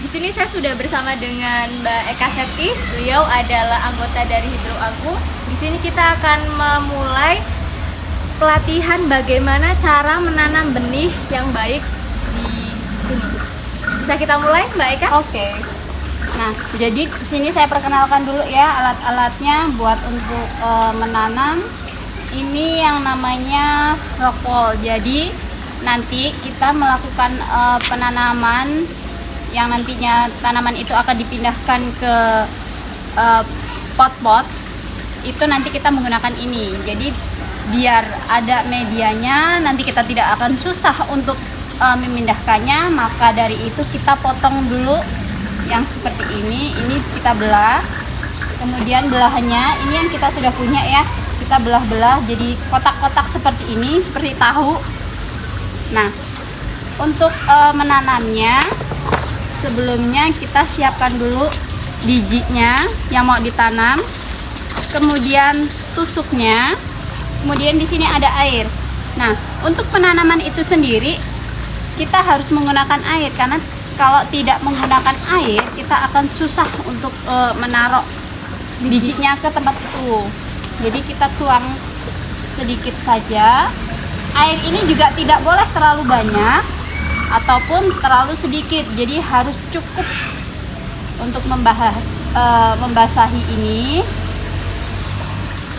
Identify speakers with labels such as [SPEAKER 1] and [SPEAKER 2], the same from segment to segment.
[SPEAKER 1] Di sini saya sudah bersama dengan Mbak Eka Septi. Beliau adalah anggota dari Hidro Agung. Di sini kita akan memulai pelatihan bagaimana cara menanam benih yang baik di sini. Bisa kita mulai, Mbak Eka?
[SPEAKER 2] Oke. Nah, jadi di sini saya perkenalkan dulu ya alat-alatnya buat untuk menanam. Ini yang namanya rockwool. Jadi nanti kita melakukan penanaman yang nantinya tanaman itu akan dipindahkan ke pot-pot. Itu nanti kita menggunakan ini. Jadi biar ada medianya, nanti kita tidak akan susah untuk memindahkannya. Maka dari itu kita potong dulu yang seperti ini kita belah. Kemudian belahannya ini yang kita sudah punya ya, kita belah-belah jadi kotak-kotak seperti ini, seperti tahu. Nah, untuk menanamnya sebelumnya kita siapkan dulu bijinya yang mau ditanam, kemudian tusuknya, kemudian di sini ada air. Nah, untuk penanaman itu sendiri kita harus menggunakan air, karena kalau tidak menggunakan air kita akan susah untuk menaruh bijinya ke tempat itu. Jadi kita tuang sedikit saja. Air ini juga tidak boleh terlalu banyak ataupun terlalu sedikit, jadi harus cukup untuk membasahi ini.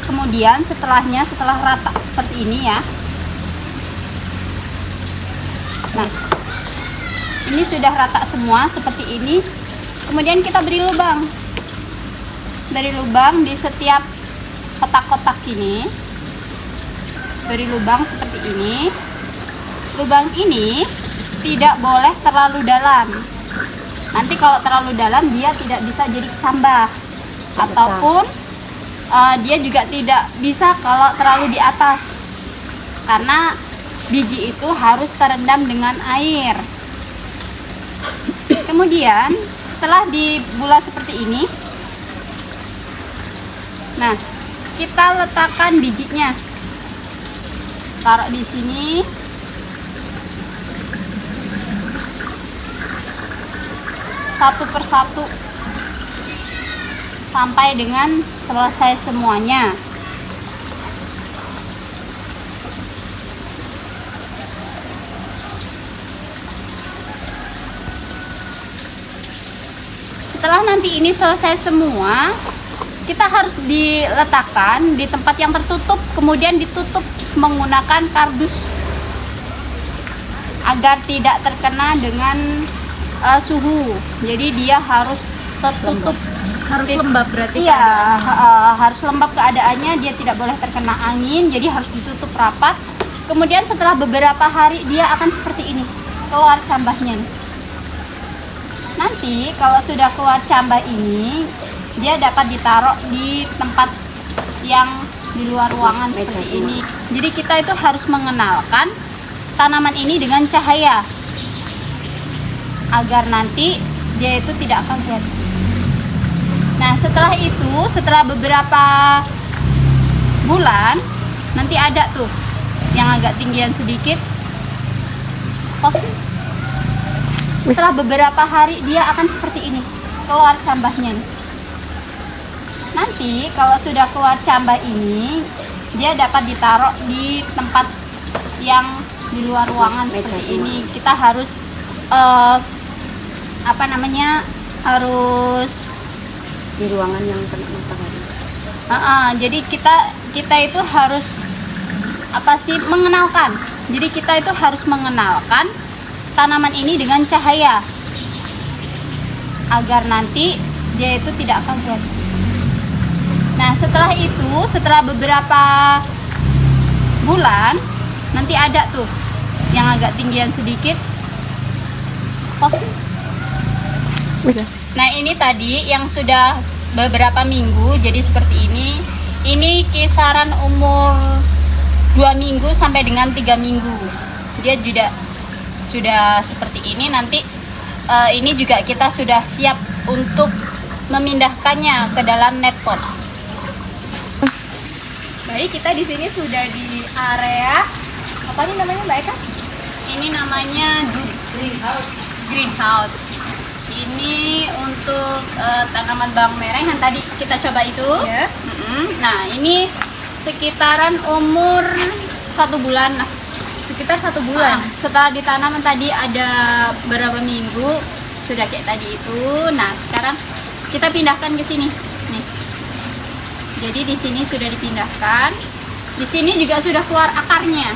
[SPEAKER 2] Kemudian setelah rata seperti ini ya. Nah, ini sudah rata semua seperti ini. Kemudian kita beri lubang. Beri lubang di setiap kotak-kotak ini. Beri lubang seperti ini. Lubang ini tidak boleh terlalu dalam. Nanti kalau terlalu dalam dia tidak bisa jadi cambah. Ataupun dia juga tidak bisa kalau terlalu di atas. Karena biji itu harus terendam dengan air. Kemudian setelah dibulat seperti ini, nah kita letakkan bijinya, taruh di sini. Satu persatu sampai dengan selesai semuanya. Setelah nanti ini selesai semua, kita harus diletakkan di tempat yang tertutup, kemudian ditutup menggunakan kardus agar tidak terkena dengan suhu. Jadi dia harus tertutup,
[SPEAKER 1] Harus lembab berarti?
[SPEAKER 2] Iya, harus lembab keadaannya, dia tidak boleh terkena angin, jadi harus ditutup rapat. Kemudian setelah beberapa hari dia akan seperti ini, keluar cambahnya. Nanti kalau sudah keluar cambah ini, dia dapat ditaruh di tempat yang di luar ruangan seperti ini. Jadi kita itu harus mengenalkan tanaman ini dengan cahaya agar nanti dia itu tidak kaget. Nah, setelah itu, setelah beberapa bulan, nanti ada tuh yang agak tinggian sedikit. Setelah beberapa hari dia akan seperti ini, keluar cambahnya. Nanti kalau sudah keluar cambah ini, dia dapat ditaruh di tempat yang di luar ruangan seperti ini. Kita harus harus
[SPEAKER 3] di ruangan yang kena matahari.
[SPEAKER 2] Jadi kita itu harus mengenalkan. Jadi kita itu harus mengenalkan tanaman ini dengan cahaya agar nanti dia itu tidak kaget. Nah, setelah itu, setelah beberapa bulan, nanti ada tuh yang agak tinggian sedikit. Nah, ini tadi yang sudah beberapa minggu, jadi seperti ini. Ini kisaran umur 2 minggu sampai dengan 3 minggu. Dia juga sudah seperti ini. Nanti ini juga kita sudah siap untuk memindahkannya ke dalam net pot.
[SPEAKER 1] Baik, kita di sini sudah di area apa nih namanya, Mbak Eka?
[SPEAKER 2] Ini namanya greenhouse. Ini untuk tanaman bawang merah yang tadi kita coba itu.
[SPEAKER 1] Ya.
[SPEAKER 2] Nah, ini sekitaran umur 1 bulan lah.
[SPEAKER 1] Sekitar 1 bulan.
[SPEAKER 2] Setelah ditanam tadi ada beberapa minggu sudah kayak tadi itu. Nah, sekarang kita pindahkan ke sini. Nih. Jadi di sini sudah dipindahkan. Di sini juga sudah keluar akarnya.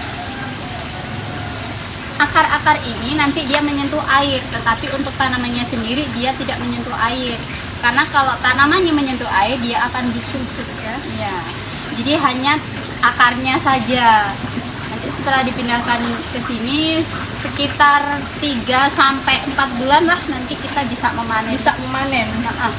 [SPEAKER 2] Akar-akar ini nanti dia menyentuh air, tetapi untuk tanamannya sendiri dia tidak menyentuh air. Karena kalau tanamannya menyentuh air, dia akan disusut ya. Iya. Jadi hanya akarnya saja. Nanti setelah dipindahkan ke sini sekitar 3 sampai 4 bulan lah nanti kita bisa memanen.
[SPEAKER 1] Bisa memanen.
[SPEAKER 2] Nah,